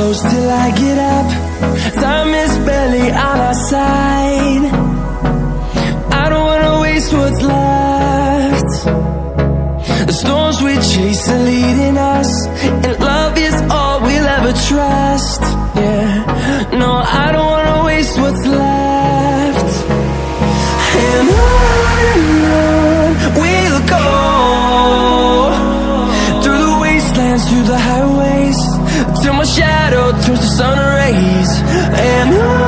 close till I get up. Time is barely on our side. I don't wanna waste what's left. The storms we chase are leading us, and love is all we'll ever trust. Yeah, no, I don't wanna waste what's left. And on we'll go, through the wastelands, through the highways, till my shadow turns to sun rays. And on